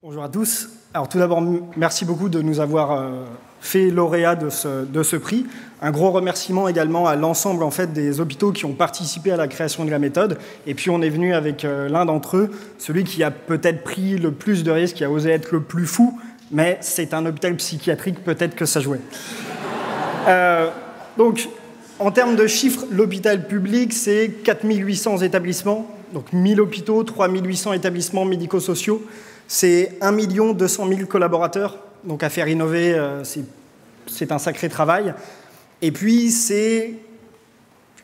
Bonjour à tous. Alors tout d'abord, merci beaucoup de nous avoir fait lauréat de ce prix. Un gros remerciement également à l'ensemble en fait, des hôpitaux qui ont participé à la création de la méthode. Et puis on est venu avec l'un d'entre eux, celui qui a peut-être pris le plus de risques, qui a osé être le plus fou, mais c'est un hôpital psychiatrique, peut-être que ça jouait. Donc, en termes de chiffres, l'hôpital public, c'est 4800 établissements, donc 1000 hôpitaux, 3800 établissements médico-sociaux. C'est 1 200 000 collaborateurs, donc à faire innover, c'est un sacré travail. Et puis, c'est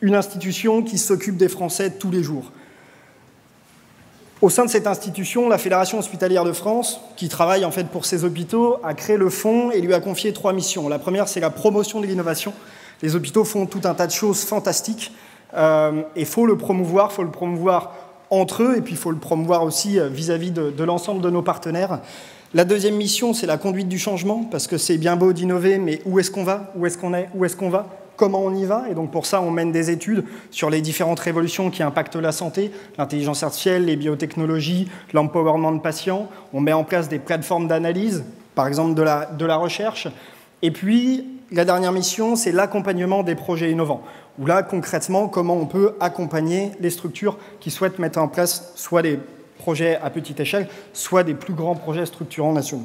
une institution qui s'occupe des Français tous les jours. Au sein de cette institution, la Fédération hospitalière de France, qui travaille en fait pour ces hôpitaux, a créé le fonds et lui a confié 3 missions. La première, c'est la promotion de l'innovation. Les hôpitaux font tout un tas de choses fantastiques et il faut le promouvoir entre eux, et puis il faut le promouvoir aussi vis-à-vis de l'ensemble de nos partenaires. La deuxième mission, c'est la conduite du changement, parce que c'est bien beau d'innover, mais où est-ce qu'on va? Où est-ce qu'on est? Où est-ce qu'on va? Comment on y va? Et donc pour ça, on mène des études sur les différentes révolutions qui impactent la santé, l'intelligence artificielle, les biotechnologies, l'empowerment de patients. On met en place des plateformes d'analyse, par exemple de la recherche. Et puis, la dernière mission, c'est l'accompagnement des projets innovants. Où là, concrètement, comment on peut accompagner les structures qui souhaitent mettre en place soit des projets à petite échelle, soit des plus grands projets structurants nationaux.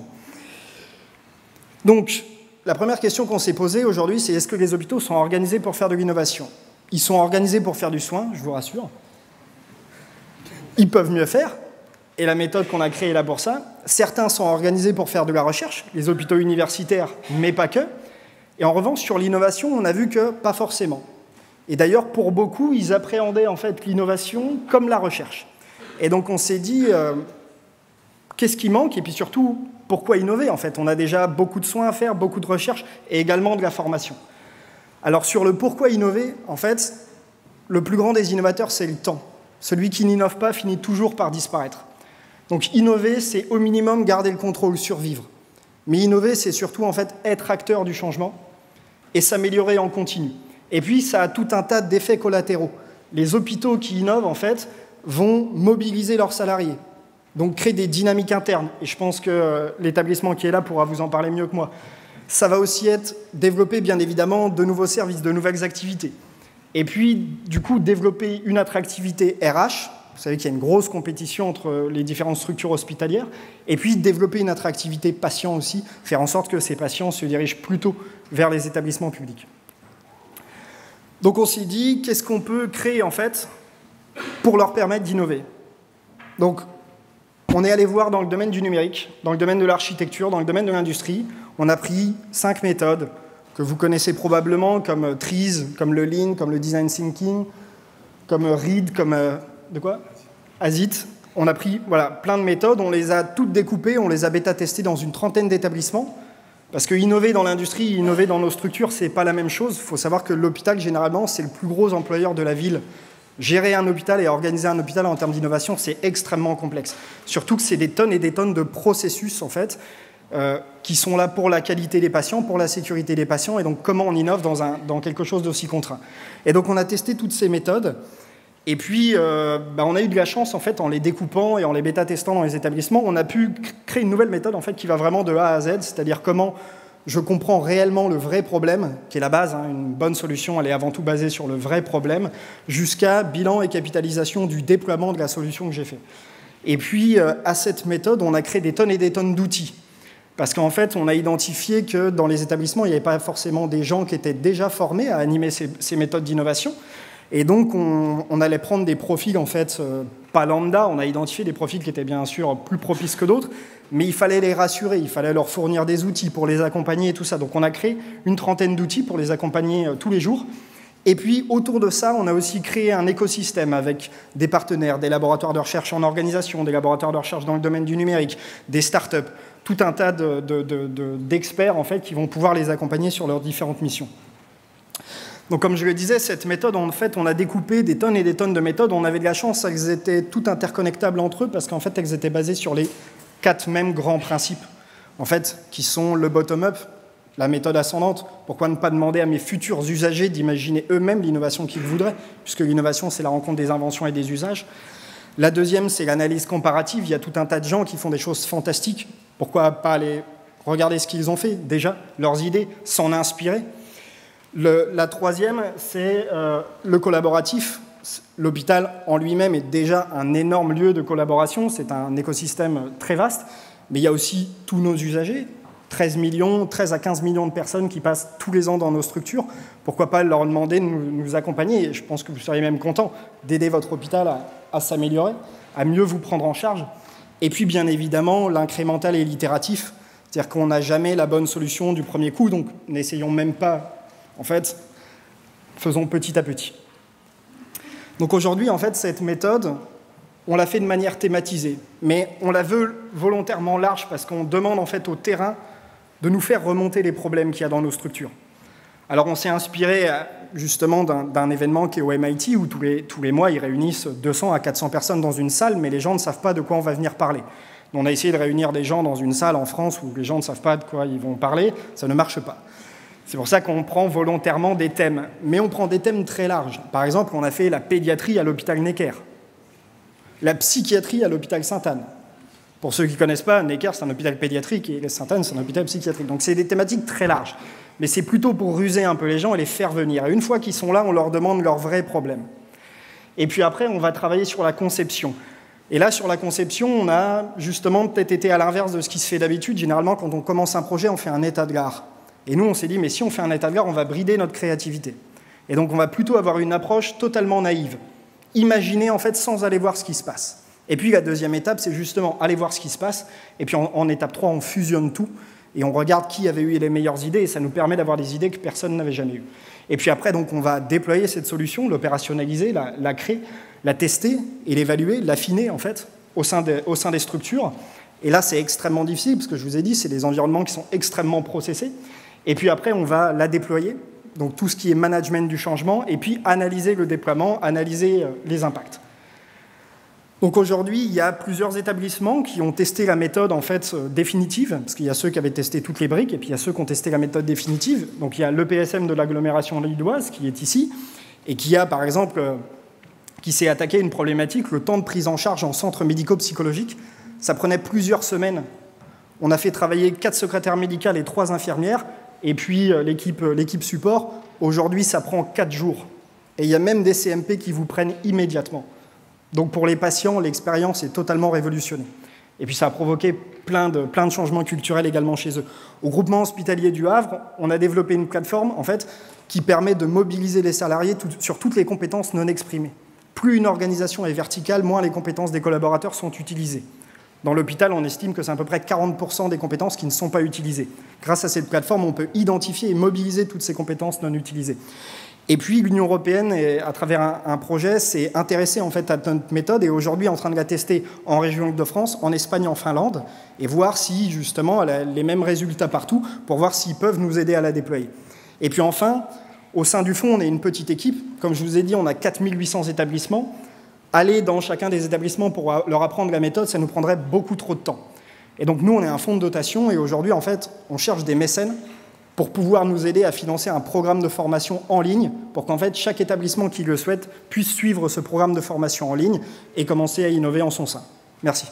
Donc, la première question qu'on s'est posée aujourd'hui, c'est est-ce que les hôpitaux sont organisés pour faire de l'innovation? Ils sont organisés pour faire du soin, je vous rassure. Ils peuvent mieux faire, et la méthode qu'on a créée est là pour ça. Certains sont organisés pour faire de la recherche, les hôpitaux universitaires, mais pas que. Et en revanche, sur l'innovation, on a vu que pas forcément. Et d'ailleurs, pour beaucoup, ils appréhendaient en fait l'innovation comme la recherche. Et donc on s'est dit, qu'est-ce qui manque? Et puis surtout, pourquoi innover en fait? On a déjà beaucoup de soins à faire, beaucoup de recherche et également de la formation. Alors sur le pourquoi innover, en fait, le plus grand des innovateurs, c'est le temps. Celui qui n'innove pas finit toujours par disparaître. Donc innover, c'est au minimum garder le contrôle, survivre. Mais innover, c'est surtout en fait être acteur du changement et s'améliorer en continu. Et puis, ça a tout un tas d'effets collatéraux. Les hôpitaux qui innovent, en fait, vont mobiliser leurs salariés, donc créer des dynamiques internes. Et je pense que l'établissement qui est là pourra vous en parler mieux que moi. Ça va aussi être développer, bien évidemment, de nouveaux services, de nouvelles activités. Et puis, du coup, développer une attractivité RH. Vous savez qu'il y a une grosse compétition entre les différentes structures hospitalières. Et puis, développer une attractivité patient aussi, faire en sorte que ces patients se dirigent plutôt vers les établissements publics. Donc on s'est dit, qu'est-ce qu'on peut créer en fait pour leur permettre d'innover? Donc on est allé voir dans le domaine du numérique, dans le domaine de l'architecture, dans le domaine de l'industrie. On a pris 5 méthodes que vous connaissez probablement, comme TRIZ, comme le Lean, comme le Design Thinking, comme READ, comme ASIT. On a pris plein de méthodes, on les a toutes découpées, on les a bêta-testées dans une trentaine d'établissements. Parce que innover dans l'industrie, innover dans nos structures, c'est pas la même chose. Il faut savoir que l'hôpital, généralement, c'est le plus gros employeur de la ville. Gérer un hôpital et organiser un hôpital en termes d'innovation, c'est extrêmement complexe. Surtout que c'est des tonnes et des tonnes de processus, en fait, qui sont là pour la qualité des patients, pour la sécurité des patients, et donc comment on innove dans quelque chose d'aussi contraint. Et donc on a testé toutes ces méthodes, et puis on a eu de la chance, en fait, en les découpant et en les bêta-testant dans les établissements, on a pu créer une nouvelle méthode, en fait, qui va vraiment de A à Z, c'est-à-dire comment je comprends réellement le vrai problème, qui est la base, hein, une bonne solution, elle est avant tout basée sur le vrai problème, jusqu'à bilan et capitalisation du déploiement de la solution que j'ai fait. Et puis, à cette méthode, on a créé des tonnes et des tonnes d'outils. Parce qu'en fait, on a identifié que dans les établissements, il n'y avait pas forcément des gens qui étaient déjà formés à animer ces méthodes d'innovation. Et donc, on allait prendre des profils, en fait, pas lambda, on a identifié des profils qui étaient bien sûr plus propices que d'autres, mais il fallait les rassurer, il fallait leur fournir des outils pour les accompagner et tout ça. Donc, on a créé une trentaine d'outils pour les accompagner tous les jours. Et puis, autour de ça, on a aussi créé un écosystème avec des partenaires, des laboratoires de recherche en organisation, des laboratoires de recherche dans le domaine du numérique, des startups, tout un tas d'experts, en fait, qui vont pouvoir les accompagner sur leurs différentes missions. Donc, comme je le disais, cette méthode, en fait, on a découpé des tonnes et des tonnes de méthodes. On avait de la chance, elles étaient toutes interconnectables entre eux parce qu'en fait, elles étaient basées sur les 4 mêmes grands principes, en fait, qui sont le bottom-up, la méthode ascendante. Pourquoi ne pas demander à mes futurs usagers d'imaginer eux-mêmes l'innovation qu'ils voudraient, puisque l'innovation, c'est la rencontre des inventions et des usages. La deuxième, c'est l'analyse comparative. Il y a tout un tas de gens qui font des choses fantastiques. Pourquoi pas aller regarder ce qu'ils ont fait, déjà, leurs idées, s'en inspirer. La troisième, c'est le collaboratif. L'hôpital en lui-même est déjà un énorme lieu de collaboration. C'est un écosystème très vaste. Mais il y a aussi tous nos usagers. 13 à 15 millions de personnes qui passent tous les ans dans nos structures. Pourquoi pas leur demander de nous accompagner? Et je pense que vous seriez même content d'aider votre hôpital à s'améliorer, à mieux vous prendre en charge. Et puis, bien évidemment, l'incrémental et l'itératif. C'est-à-dire qu'on n'a jamais la bonne solution du premier coup, donc n'essayons même pas. En fait, faisons petit à petit. Donc aujourd'hui, en fait, cette méthode, on l'a fait de manière thématisée, mais on la veut volontairement large parce qu'on demande en fait au terrain de nous faire remonter les problèmes qu'il y a dans nos structures. Alors on s'est inspiré justement d'un événement qui est au MIT où tous les mois ils réunissent 200 à 400 personnes dans une salle, mais les gens ne savent pas de quoi on va venir parler. On a essayé de réunir des gens dans une salle en France où les gens ne savent pas de quoi ils vont parler, ça ne marche pas. C'est pour ça qu'on prend volontairement des thèmes, mais on prend des thèmes très larges. Par exemple, on a fait la pédiatrie à l'hôpital Necker, la psychiatrie à l'hôpital Sainte-Anne. Pour ceux qui ne connaissent pas, Necker, c'est un hôpital pédiatrique et Sainte-Anne, c'est un hôpital psychiatrique. Donc c'est des thématiques très larges. Mais c'est plutôt pour ruser un peu les gens et les faire venir. Et une fois qu'ils sont là, on leur demande leurs vrais problèmes. Et puis après, on va travailler sur la conception. Et là, sur la conception, on a justement peut-être été à l'inverse de ce qui se fait d'habitude. Généralement, quand on commence un projet, on fait un état de gare. Et nous, on s'est dit, mais si on fait un état de gare, on va brider notre créativité. Et donc, on va plutôt avoir une approche totalement naïve. Imaginer, en fait, sans aller voir ce qui se passe. Et puis la deuxième étape, c'est justement aller voir ce qui se passe. Et puis en étape 3, on fusionne tout. Et on regarde qui avait eu les meilleures idées. Et ça nous permet d'avoir des idées que personne n'avait jamais eues. Et puis après, donc, on va déployer cette solution, l'opérationnaliser, la créer, la tester et l'évaluer, l'affiner, en fait, au sein des structures. Et là, c'est extrêmement difficile, parce que je vous ai dit, c'est des environnements qui sont extrêmement processés. Et puis après, on va la déployer. Donc tout ce qui est management du changement. Et puis analyser le déploiement, analyser les impacts. Donc aujourd'hui, il y a plusieurs établissements qui ont testé la méthode en fait définitive, parce qu'il y a ceux qui avaient testé toutes les briques, et puis il y a ceux qui ont testé la méthode définitive. Donc il y a l'EPSM de l'agglomération lilloise qui est ici, et qui a par exemple, qui s'est attaqué à une problématique, le temps de prise en charge en centre médico-psychologique. Ça prenait plusieurs semaines. On a fait travailler 4 secrétaires médicales et 3 infirmières, et puis l'équipe support. Aujourd'hui, ça prend 4 jours. Et il y a même des CMP qui vous prennent immédiatement. Donc pour les patients, l'expérience est totalement révolutionnée. Et puis ça a provoqué plein de changements culturels également chez eux. Au groupement hospitalier du Havre, on a développé une plateforme en fait, qui permet de mobiliser les salariés sur toutes les compétences non exprimées. Plus une organisation est verticale, moins les compétences des collaborateurs sont utilisées. Dans l'hôpital, on estime que c'est à peu près 40% des compétences qui ne sont pas utilisées. Grâce à cette plateforme, on peut identifier et mobiliser toutes ces compétences non utilisées. Et puis l'Union européenne, à travers un projet, s'est intéressée en fait à notre méthode et aujourd'hui est en train de la tester en région Île-de-France, en Espagne, en Finlande, et voir si justement elle a les mêmes résultats partout, pour voir s'ils peuvent nous aider à la déployer. Et puis enfin, au sein du fonds, on est une petite équipe. Comme je vous ai dit, on a 4800 établissements. Aller dans chacun des établissements pour leur apprendre la méthode, ça nous prendrait beaucoup trop de temps. Et donc nous, on est un fonds de dotation et aujourd'hui, en fait, on cherche des mécènes pour pouvoir nous aider à financer un programme de formation en ligne, pour qu'en fait, chaque établissement qui le souhaite puisse suivre ce programme de formation en ligne et commencer à innover en son sein. Merci.